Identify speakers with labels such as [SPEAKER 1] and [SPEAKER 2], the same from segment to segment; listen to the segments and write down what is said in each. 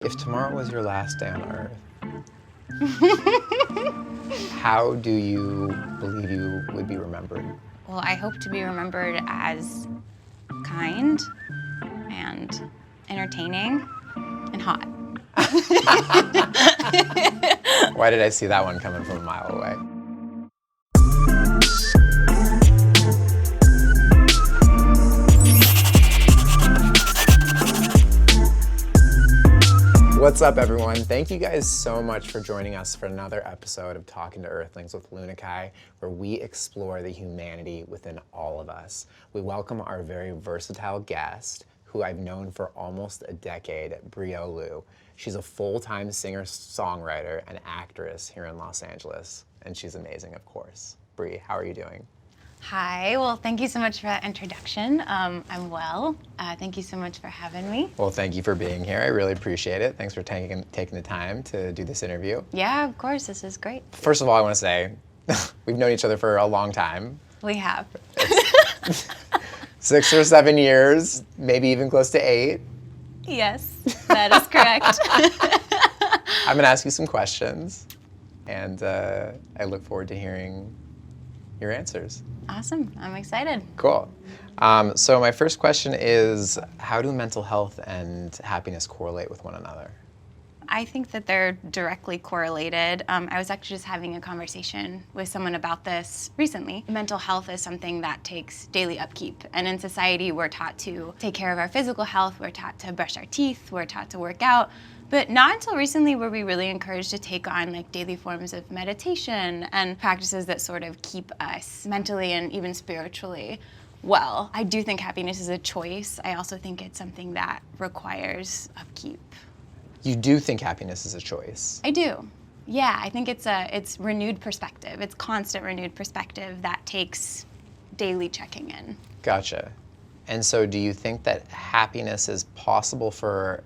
[SPEAKER 1] If tomorrow was your last day on Earth, how do you believe you would be remembered?
[SPEAKER 2] Well, I hope to be remembered as kind and entertaining and hot.
[SPEAKER 1] Why did I see that one coming from a mile away? What's up, everyone? Thank you guys so much for joining us for another episode of Talking to Earthlings with Lunakye, where we explore the humanity within all of us. We welcome our very versatile guest, who I've known for almost a decade, Bri Oglu. She's a full-time singer-songwriter and actress here in Los Angeles, and she's amazing, of course. Bri, how are you doing?
[SPEAKER 2] Hi, well, thank you so much for that introduction. I'm well. Thank you so much for having me.
[SPEAKER 1] Well, thank you for being here. I really appreciate it. Thanks for taking the time to do this interview.
[SPEAKER 2] Yeah, of course, this is great.
[SPEAKER 1] First of all, I want to say, we've known each other for a long time.
[SPEAKER 2] We have.
[SPEAKER 1] 6 or 7 years, maybe even close to 8.
[SPEAKER 2] Yes, that is correct.
[SPEAKER 1] I'm going to ask you some questions, and I look forward to hearing your answers.
[SPEAKER 2] Awesome, I'm excited.
[SPEAKER 1] Cool. So my first question is, how do mental health and happiness correlate with one another?
[SPEAKER 2] I think that they're directly correlated. I was actually just having a conversation with someone about this recently. Mental health is something that takes daily upkeep. And in society, we're taught to take care of our physical health, we're taught to brush our teeth, we're taught to work out. But not until recently were we really encouraged to take on like daily forms of meditation and practices that sort of keep us mentally and even spiritually well. I do think happiness is a choice. I also think it's something that requires upkeep.
[SPEAKER 1] You do think happiness is a choice?
[SPEAKER 2] I do. Yeah, I think it's renewed perspective. It's constant renewed perspective that takes daily checking in.
[SPEAKER 1] Gotcha. And so do you think that happiness is possible for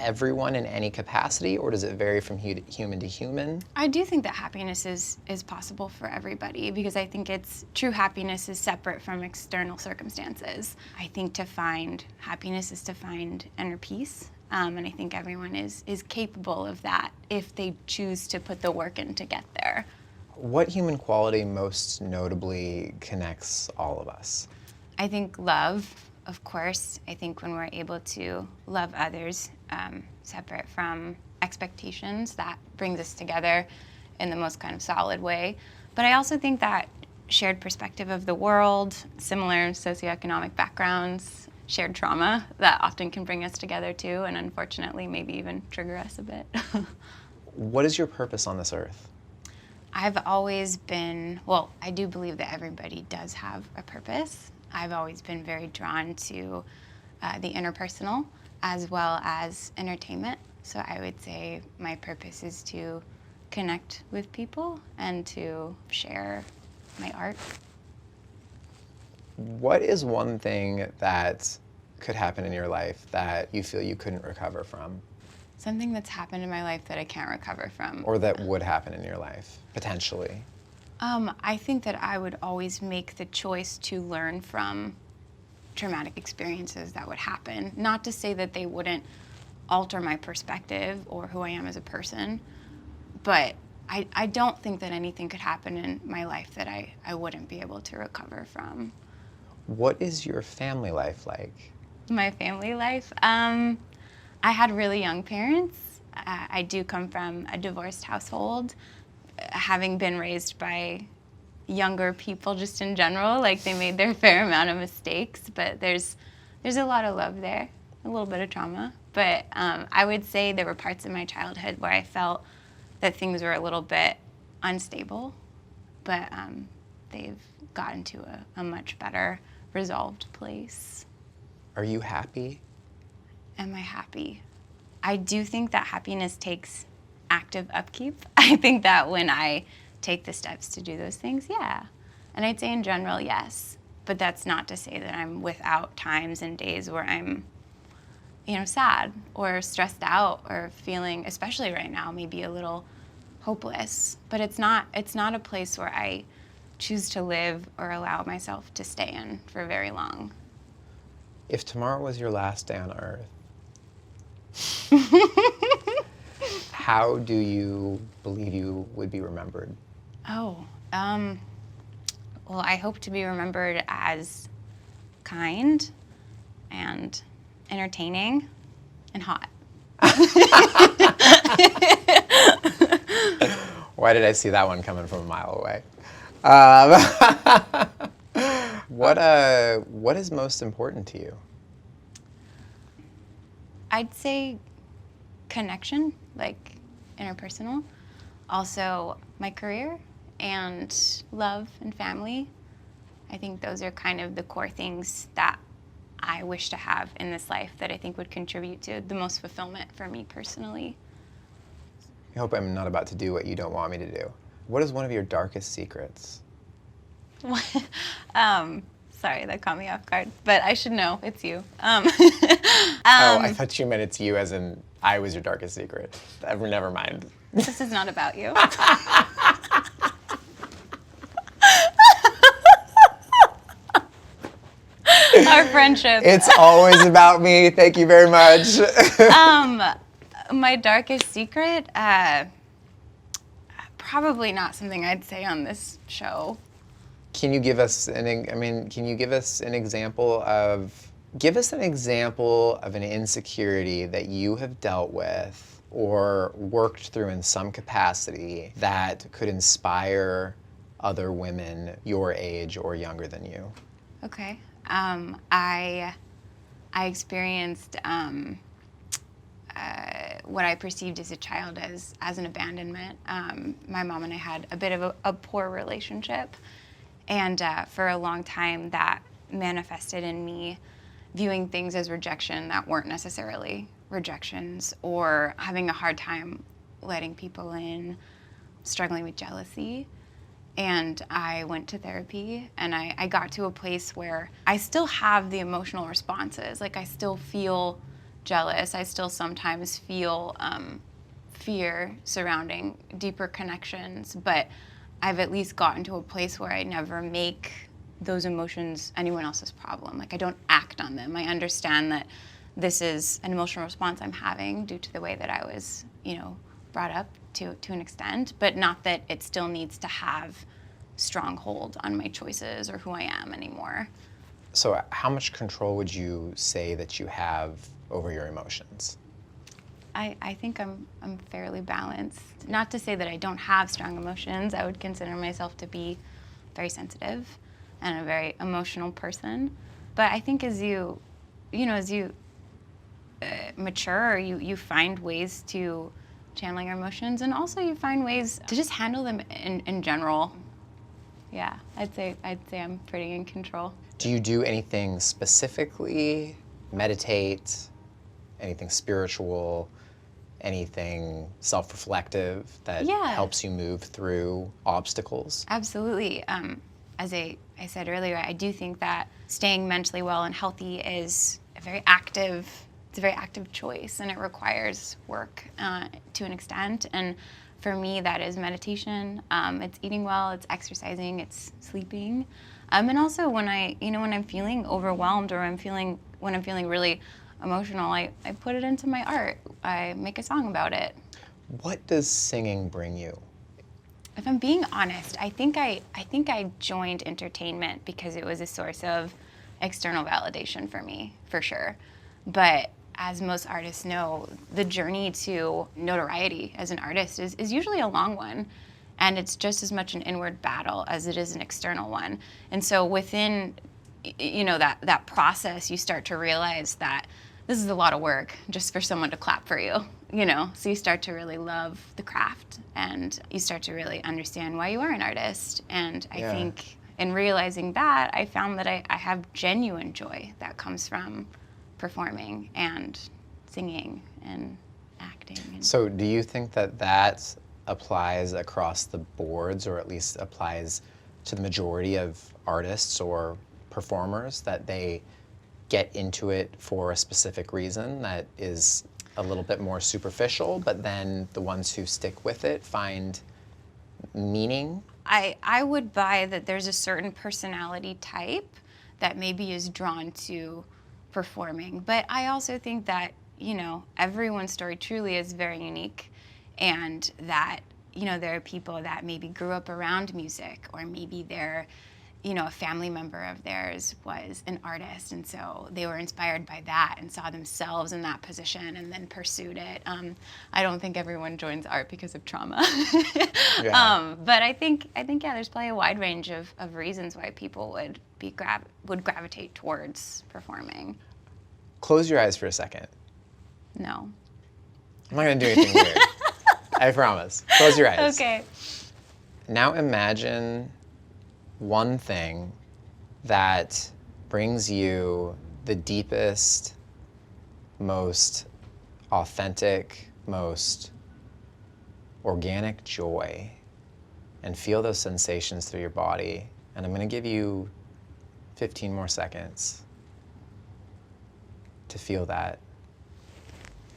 [SPEAKER 1] everyone in any capacity, or does it vary from human to human?
[SPEAKER 2] I do think that happiness is possible for everybody, because I think true happiness is separate from external circumstances. I think to find happiness is to find inner peace. And I think everyone is capable of that if they choose to put the work in to get there.
[SPEAKER 1] What human quality most notably connects all of us?
[SPEAKER 2] I think love, of course. I think when we're able to love others separate from expectations, that brings us together in the most kind of solid way. But I also think that shared perspective of the world, similar socioeconomic backgrounds, shared trauma that often can bring us together too, and unfortunately maybe even trigger us a bit.
[SPEAKER 1] What is your purpose on this earth?
[SPEAKER 2] I've always been, well, I do believe that everybody does have a purpose. I've always been very drawn to the interpersonal as well as entertainment. So I would say my purpose is to connect with people and to share my art.
[SPEAKER 1] What is one thing that could happen in your life that you feel you couldn't recover from?
[SPEAKER 2] Something that's happened in my life that I can't recover from.
[SPEAKER 1] Or that would happen in your life, potentially?
[SPEAKER 2] I think that I would always make the choice to learn from traumatic experiences that would happen. Not to say that they wouldn't alter my perspective or who I am as a person, but I don't think that anything could happen in my life that I wouldn't be able to recover from.
[SPEAKER 1] What is your family life like?
[SPEAKER 2] My family life? I had really young parents. I do come from a divorced household. Having been raised by younger people just in general, like they made their fair amount of mistakes, but there's a lot of love there, a little bit of trauma. But I would say there were parts of my childhood where I felt that things were a little bit unstable, but they've gotten to a much better resolved place.
[SPEAKER 1] Are you happy?
[SPEAKER 2] Am I happy? I do think that happiness takes active upkeep. I think that when I take the steps to do those things, yeah. And I'd say in general, yes. But that's not to say that I'm without times and days where I'm, sad or stressed out or feeling, especially right now, maybe a little hopeless. But it's not a place where I choose to live or allow myself to stay in for very long.
[SPEAKER 1] If tomorrow was your last day on Earth, How do you believe you would be remembered?
[SPEAKER 2] Oh, well, I hope to be remembered as kind and entertaining and hot.
[SPEAKER 1] Why did I see that one coming from a mile away? Um, what is most important to you?
[SPEAKER 2] I'd say connection, like interpersonal. Also, my career and love and family. I think those are kind of the core things that I wish to have in this life that I think would contribute to the most fulfillment for me personally.
[SPEAKER 1] I hope I'm not about to do what you don't want me to do. What is one of your darkest secrets?
[SPEAKER 2] Sorry, that caught me off guard, but I should know. It's you.
[SPEAKER 1] Oh, I thought you meant it's you as in I was your darkest secret. Never mind.
[SPEAKER 2] This is not about you. Our friendship.
[SPEAKER 1] It's always about me. Thank you very much.
[SPEAKER 2] My darkest secret? Probably not something I'd say on this show.
[SPEAKER 1] Can you give us can you give us an example of an insecurity that you have dealt with or worked through in some capacity that could inspire other women your age or younger than you?
[SPEAKER 2] Okay. I experienced what I perceived as a child as an abandonment. My mom and I had a bit of a poor relationship. And for a long time, that manifested in me viewing things as rejection that weren't necessarily rejections, or having a hard time letting people in, struggling with jealousy. And I went to therapy, and I got to a place where I still have the emotional responses. Like, I still feel jealous. I still sometimes feel fear surrounding deeper connections, but I've at least gotten to a place where I never make those emotions anyone else's problem. Like, I don't act on them. I understand that this is an emotional response I'm having due to the way that I was, brought up to an extent, but not that it still needs to have strong hold on my choices or who I am anymore.
[SPEAKER 1] So how much control would you say that you have over your emotions?
[SPEAKER 2] I think I'm fairly balanced. Not to say that I don't have strong emotions. I would consider myself to be very sensitive and a very emotional person. But I think as you mature, you find ways to channel your emotions, and also you find ways to just handle them in general. Yeah, I'd say I'm pretty in control.
[SPEAKER 1] Do you do anything specifically? Meditate? Anything spiritual? Anything self-reflective that helps you move through obstacles?
[SPEAKER 2] Absolutely. As I said earlier, I do think that staying mentally well and healthy is a very active choice, and it requires work to an extent. And for me, that is meditation. It's eating well, it's exercising, it's sleeping. And also when I'm feeling overwhelmed, or when I'm feeling really emotional, I put it into my art. I make a song about it.
[SPEAKER 1] What does singing bring you?
[SPEAKER 2] If I'm being honest, I think I joined entertainment because it was a source of external validation for me, for sure. But as most artists know, the journey to notoriety as an artist is usually a long one. And it's just as much an inward battle as it is an external one. And so within that process, you start to realize that this is a lot of work just for someone to clap for you, So you start to really love the craft, and you start to really understand why you are an artist. And I think in realizing that, I found that I have genuine joy that comes from performing and singing and acting.
[SPEAKER 1] So do you think that applies across the boards, or at least applies to the majority of artists or performers, that they get into it for a specific reason that is a little bit more superficial, but then the ones who stick with it find meaning?
[SPEAKER 2] I would buy that there's a certain personality type that maybe is drawn to performing, but I also think that everyone's story truly is very unique, and that, you know, there are people that maybe grew up around music, or maybe they're, you know, a family member of theirs was an artist, and so they were inspired by that and saw themselves in that position and then pursued it. I don't think everyone joins art because of trauma.
[SPEAKER 1] Yeah.
[SPEAKER 2] But I think yeah, there's probably a wide range of reasons why people would gravitate towards performing.
[SPEAKER 1] Close your eyes for a second.
[SPEAKER 2] No.
[SPEAKER 1] I'm not gonna do anything weird. I promise. Close your eyes.
[SPEAKER 2] Okay.
[SPEAKER 1] Now imagine one thing that brings you the deepest, most authentic, most organic joy, and feel those sensations through your body. And I'm going to give you 15 more seconds to feel that.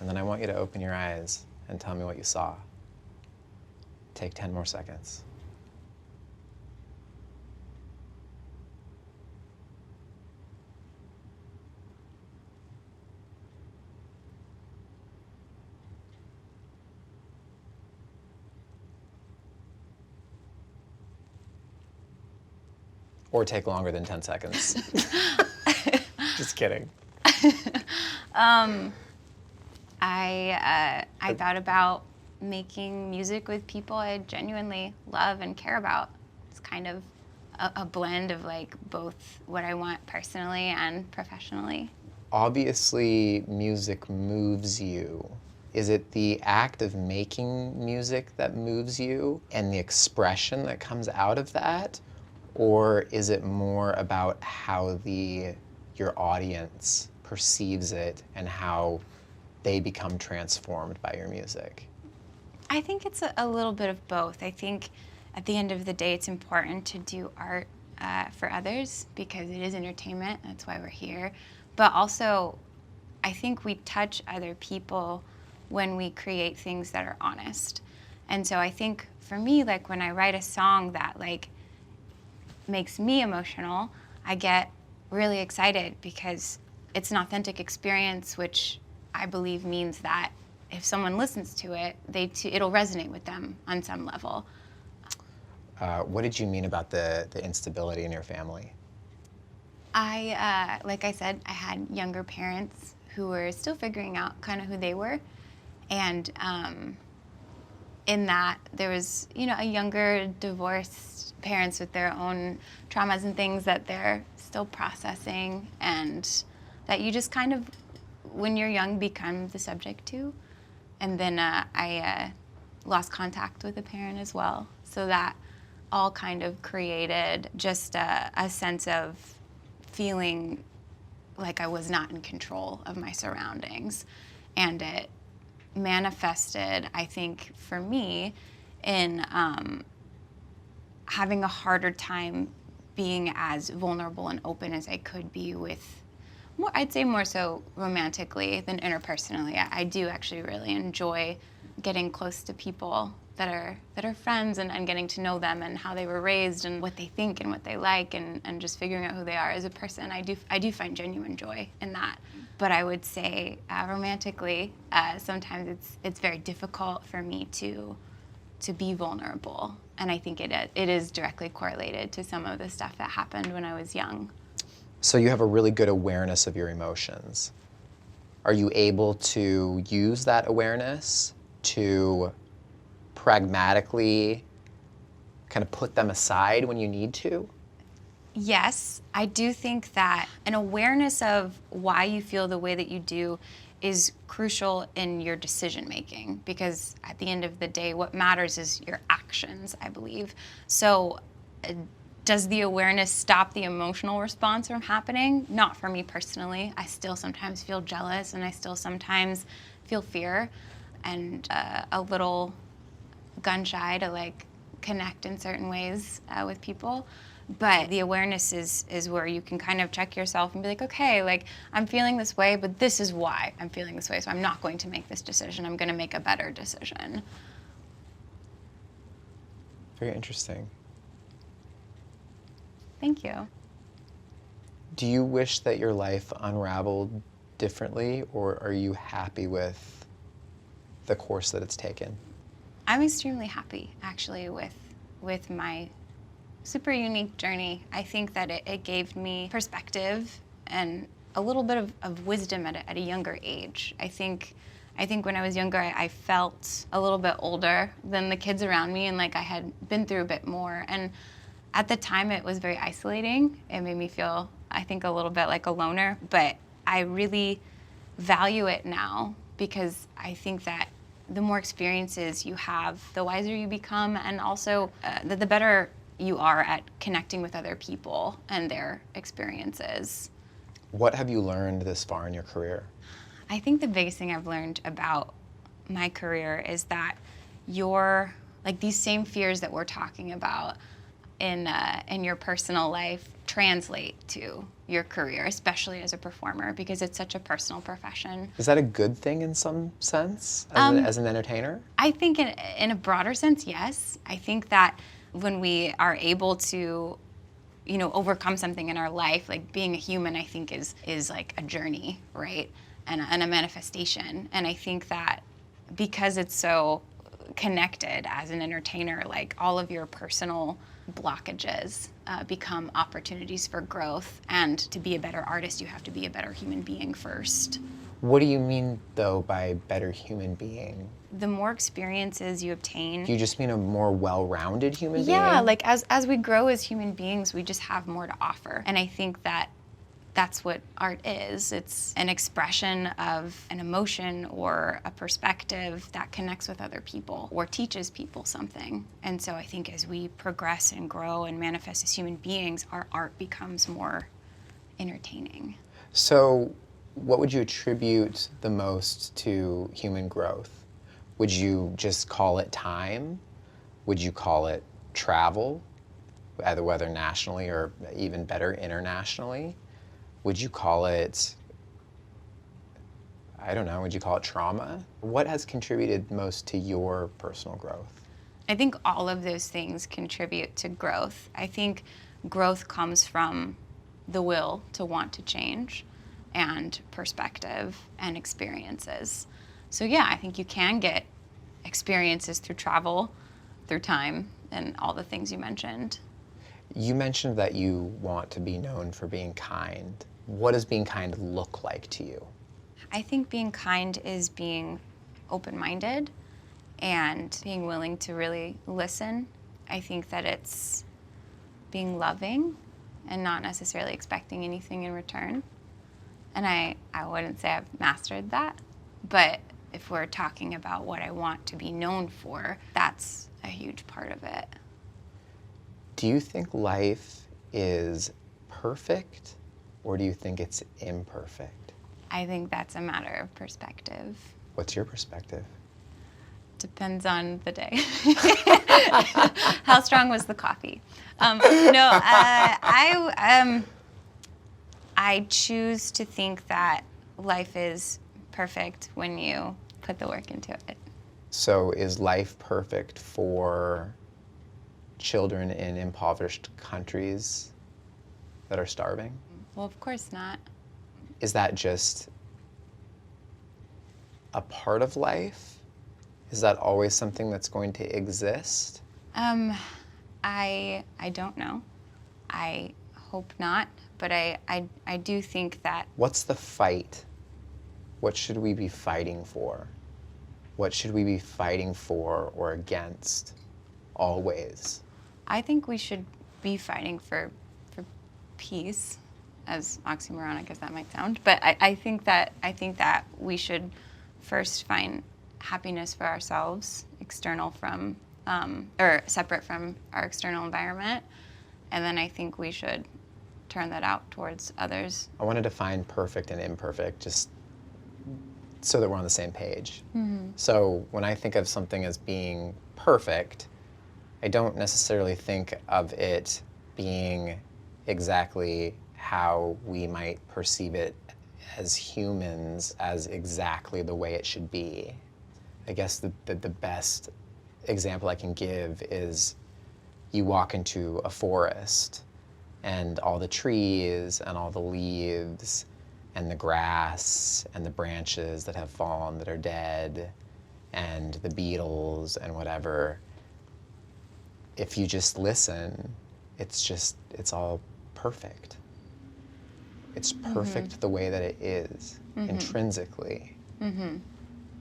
[SPEAKER 1] And then I want you to open your eyes and tell me what you saw. Take 10 more seconds. Or take longer than 10 seconds. Just kidding.
[SPEAKER 2] I thought about making music with people I genuinely love and care about. It's kind of a blend of like both what I want personally and professionally.
[SPEAKER 1] Obviously, music moves you. Is it the act of making music that moves you and the expression that comes out of that? Or is it more about how your audience perceives it and how they become transformed by your music?
[SPEAKER 2] I think it's a little bit of both. I think at the end of the day, it's important to do art for others because it is entertainment. That's why we're here. But also, I think we touch other people when we create things that are honest. And so I think for me, like when I write a song that like makes me emotional, I get really excited because it's an authentic experience, which I believe means that if someone listens to it, it'll resonate with them on some level.
[SPEAKER 1] What did you mean about the instability in your family?
[SPEAKER 2] Like I said, I had younger parents who were still figuring out kind of who they were. And in that, there was, you know, a younger divorced parents with their own traumas and things that they're still processing, and that you just kind of, when you're young, become the subject to. And then I lost contact with a parent as well. So that all kind of created just a sense of feeling like I was not in control of my surroundings. And it manifested, I think, for me, in having a harder time being as vulnerable and open as I could be with more, I'd say more so romantically than interpersonally. I do actually really enjoy getting close to people that are friends and getting to know them and how they were raised and what they think and what they like and just figuring out who they are as a person. I do find genuine joy in that. But I would say romantically, sometimes it's very difficult for me to be vulnerable. And I think it is directly correlated to some of the stuff that happened when I was young.
[SPEAKER 1] So you have a really good awareness of your emotions. Are you able to use that awareness to pragmatically kind of put them aside when you need to?
[SPEAKER 2] Yes, I do think that an awareness of why you feel the way that you do is crucial in your decision making, because at the end of the day, what matters is your actions, I believe. So does the awareness stop the emotional response from happening? Not for me personally. I still sometimes feel jealous and I still sometimes feel fear and a little gun shy to like connect in certain ways with people. But the awareness is where you can kind of check yourself and be like, okay, like I'm feeling this way, but this is why I'm feeling this way. So I'm not going to make this decision. I'm going to make a better decision.
[SPEAKER 1] Very interesting.
[SPEAKER 2] Thank you.
[SPEAKER 1] Do you wish that your life unraveled differently, or are you happy with the course that it's taken?
[SPEAKER 2] I'm extremely happy, actually, with my super unique journey. I think that it gave me perspective and a little bit of wisdom at a younger age. I think when I was younger, I felt a little bit older than the kids around me, and like I had been through a bit more. And at the time, it was very isolating. It made me feel, I think, a little bit like a loner, but I really value it now because I think that the more experiences you have, the wiser you become, and also the better you are at connecting with other people and their experiences.
[SPEAKER 1] What have you learned this far in your career?
[SPEAKER 2] I think the biggest thing I've learned about my career is that like these same fears that we're talking about in your personal life translate to your career, especially as a performer, because it's such a personal profession.
[SPEAKER 1] Is that a good thing in some sense as an entertainer?
[SPEAKER 2] I think in a broader sense, yes. I think that when we are able to, overcome something in our life, like being a human, I think is like a journey, right? And a manifestation. And I think that because it's so connected as an entertainer, like all of your personal blockages become opportunities for growth. And to be a better artist, you have to be a better human being first.
[SPEAKER 1] What do you mean, though, by better human being?
[SPEAKER 2] The more experiences you obtain.
[SPEAKER 1] Do you just mean a more well-rounded human being?
[SPEAKER 2] Yeah, like as we grow as human beings, we just have more to offer. And I think that that's what art is. It's an expression of an emotion or a perspective that connects with other people or teaches people something. And so I think as we progress and grow and manifest as human beings, our art becomes more entertaining.
[SPEAKER 1] So what would you attribute the most to human growth? Would you just call it time? Would you call it travel, whether nationally or even better internationally? Would you call it, I don't know, would you call it trauma? What has contributed most to your personal growth?
[SPEAKER 2] I think all of those things contribute to growth. I think growth comes from the will to want to change and perspective and experiences. So yeah, I think you can get experiences through travel, through time, and all the things you mentioned.
[SPEAKER 1] You mentioned that you want to be known for being kind. What does being kind look like to you?
[SPEAKER 2] I think being kind is being open-minded and being willing to really listen. I think that it's being loving and not necessarily expecting anything in return. And I wouldn't say I've mastered that, but if we're talking about what I want to be known for, that's a huge part of it.
[SPEAKER 1] Do you think life is perfect, or do you think it's imperfect?
[SPEAKER 2] I think that's a matter of perspective.
[SPEAKER 1] What's your perspective?
[SPEAKER 2] Depends on the day. How strong was the coffee? I choose to think that life is perfect when you put the work into it.
[SPEAKER 1] So is life perfect for children in impoverished countries that are starving?
[SPEAKER 2] Well, of course not.
[SPEAKER 1] Is that just a part of life? Is that always something that's going to exist?
[SPEAKER 2] I don't know. I hope not, but I do think that.
[SPEAKER 1] What's the fight? What should we be fighting for? What should we be fighting for or against always?
[SPEAKER 2] I think we should be fighting for peace, as oxymoronic as that might sound. But I think that we should first find happiness for ourselves, external from or separate from our external environment, and then I think we should turn that out towards others.
[SPEAKER 1] I want to define perfect and imperfect just so that we're on the same page. Mm-hmm. So when I think of something as being perfect, I don't necessarily think of it being exactly how we might perceive it as humans, as exactly the way it should be. I guess the best example I can give is you walk into a forest and all the trees and all the leaves and the grass and the branches that have fallen that are dead and the Beatles and whatever, if you just listen, it's all perfect. It's perfect the way that it is, intrinsically.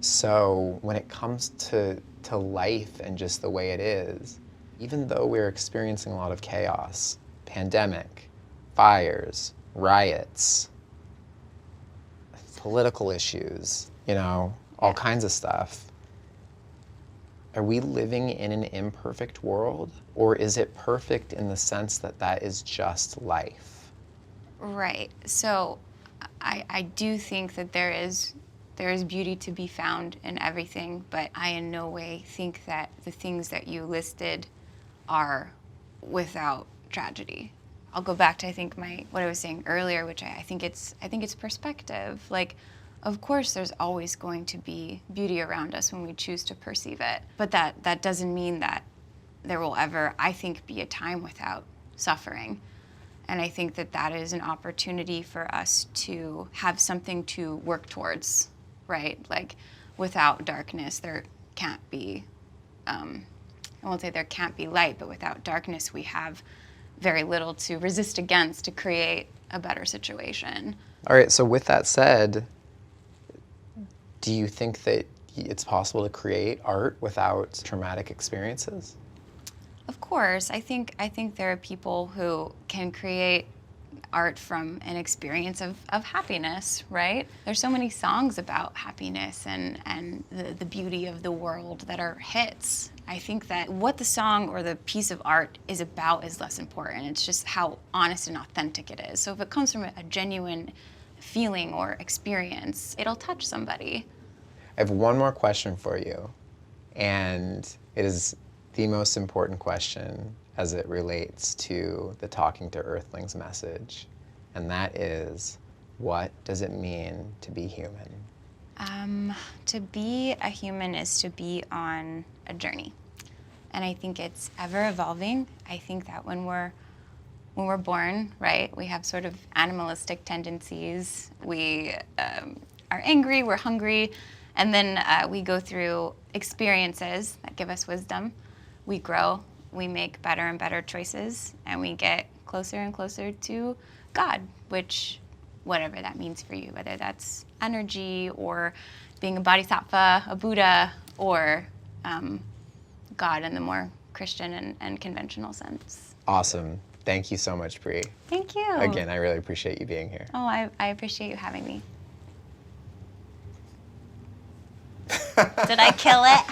[SPEAKER 1] So when it comes to life and just the way it is, even though we're experiencing a lot of chaos, pandemic, fires, riots, political issues, you know, all kinds of stuff, are we living in an imperfect world? Or is it perfect in the sense that that is just life?
[SPEAKER 2] Right. So I do think that there is beauty to be found in everything, but I in no way think that the things that you listed are without tragedy. I'll go back to what I was saying earlier, which I think it's perspective. Like, of course, there's always going to be beauty around us when we choose to perceive it, but that doesn't mean that there will ever, I think, be a time without suffering. And I think that is an opportunity for us to have something to work towards, right? Like, without darkness, there can't be, I won't say there can't be light, but without darkness, we have very little to resist against to create a better situation.
[SPEAKER 1] All right, so with that said, do you think that it's possible to create art without traumatic experiences?
[SPEAKER 2] Of course, I think there are people who can create art from an experience of happiness, right? There's so many songs about happiness and the beauty of the world that are hits. I think that what the song or the piece of art is about is less important. It's just how honest and authentic it is. So if it comes from a genuine feeling or experience, it'll touch somebody.
[SPEAKER 1] I have one more question for you, and it is the most important question as it relates to the Talking to Earthlings message, and that is, what does it mean to be human?
[SPEAKER 2] To be a human is to be on a journey, and I think it's ever evolving. I think that when we're born, right, we have sort of animalistic tendencies. We are angry, we're hungry, and then we go through experiences that give us wisdom. We grow, we make better and better choices, and we get closer and closer to God, which, whatever that means for you, whether that's energy or being a bodhisattva, a Buddha, or God in the more Christian and conventional sense.
[SPEAKER 1] Awesome. Thank you so much, Bri.
[SPEAKER 2] Thank you.
[SPEAKER 1] Again, I really appreciate you being here.
[SPEAKER 2] Oh, I appreciate you having me. Did I kill it?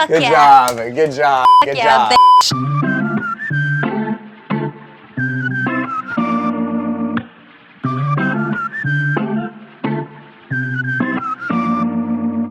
[SPEAKER 1] Good job. Good job. Good job.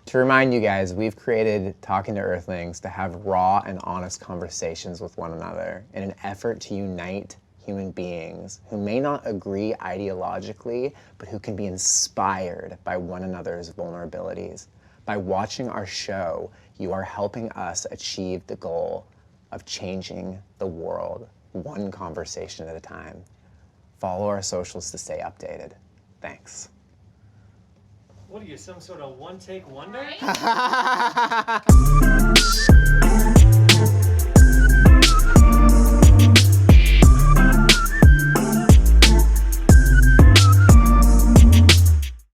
[SPEAKER 1] To remind you guys, we've created Talking to Earthlings to have raw and honest conversations with one another in an effort to unite human beings who may not agree ideologically, but who can be inspired by one another's vulnerabilities. By watching our show, you are helping us achieve the goal of changing the world one conversation at a time. Follow our socials to stay updated. Thanks.
[SPEAKER 3] What are you, some sort of one-take wonder?
[SPEAKER 4] Right?